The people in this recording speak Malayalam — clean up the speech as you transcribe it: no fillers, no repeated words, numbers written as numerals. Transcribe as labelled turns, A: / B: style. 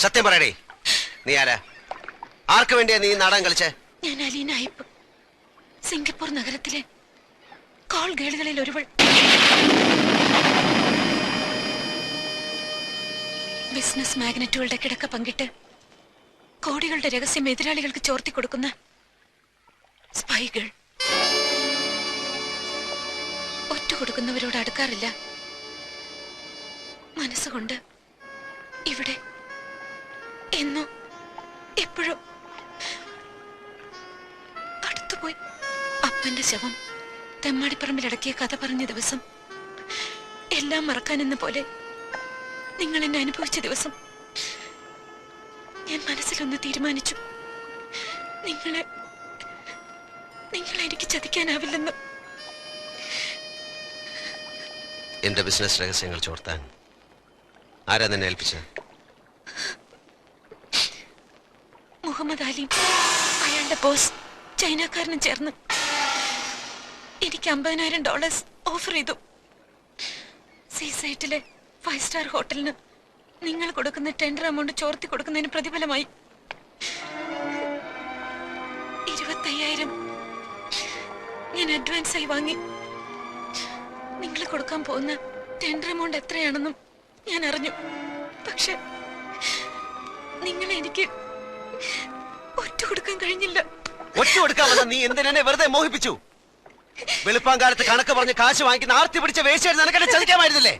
A: സത്യം പറയടേ, നീ ആരാ? ആർക്ക് വേണ്ടിയാ നീ നാടകം കളിച്ചേ?
B: ഞാൻ അലീന അയ്യപ്പ്, സിംഗപ്പൂർ നഗരത്തിലെ കോൾ ഗേളുകളിൽ ഒരുവൾ. ബിസിനസ് മാഗ്നറ്റുകളുടെ കിടക്ക പങ്കിട്ട് കോടികളുടെ രഹസ്യം എതിരാളികൾക്ക് ചോർത്തി കൊടുക്കുന്ന സ്പൈകൾ. ഒറ്റ കൊടുക്കുന്നവരോട് അടുക്കാറില്ല. മനസ്സുകൊണ്ട് ഇവിടെ എന്നോ എപ്പോഴും അടുത്തുപോയി. അപ്പന്റെ ശവം തെമ്മാടിപ്പറമ്പിലടക്കിയ കഥ പറഞ്ഞ ദിവസം, എല്ലാം മറക്കാനെന്ന പോലെ നിങ്ങൾ എന്നെ അനുഭവിച്ച ദിവസം, ഞാൻ മനസ്സിലൊന്ന് തീരുമാനിച്ചു. നിങ്ങളെ എനിക്ക് ചതിക്കാനാവില്ലെന്ന്.
A: എന്റെ ബിസിനസ് രഹസ്യങ്ങൾ ചോർത്താൻ ആരാ നിന്നെ ഏൽപ്പിച്ചത്?
B: മുഹമ്മദ് അലി, അയാളുടെ ബോസ് ചൈനക്കാരനും ചേർന്ന് എനിക്ക് $50,000 ഓഫർ ചെയ്തു. സീസൈറ്റിലെ 5 സ്റ്റാർ ഹോട്ടലിന് നിങ്ങൾ കൊടുക്കുന്ന ടെൻഡർ എമൗണ്ട് ചോർത്തി കൊടുക്കുന്നതിന് പ്രതിഫലമായി 25,000 ഞാൻ അഡ്വാൻസ് ആയി വാങ്ങി. നിങ്ങൾ കൊടുക്കാൻ പോകുന്ന ടെൻഡർ എമൗണ്ട് എത്രയാണെന്നും ഞാൻ അറിഞ്ഞു. പക്ഷെ നിങ്ങളെ എനിക്ക് ഒറ്റ കൊടുക്കാൻ കഴിഞ്ഞില്ല.
A: ഒറ്റ കൊടുക്കാമെന്ന് നീ എന്തിനെ വെറുതെ മോഹിപ്പിച്ചു? വെളുപ്പാങ്കാലത്ത് കണക്ക് പറഞ്ഞ് കാശ് വാങ്ങിക്കുന്ന ആർത്തി പിടിച്ച വേശ്യായിരുന്നു. നിനക്കെന്നെ ചതിക്കാമായിരുന്നില്ലേ?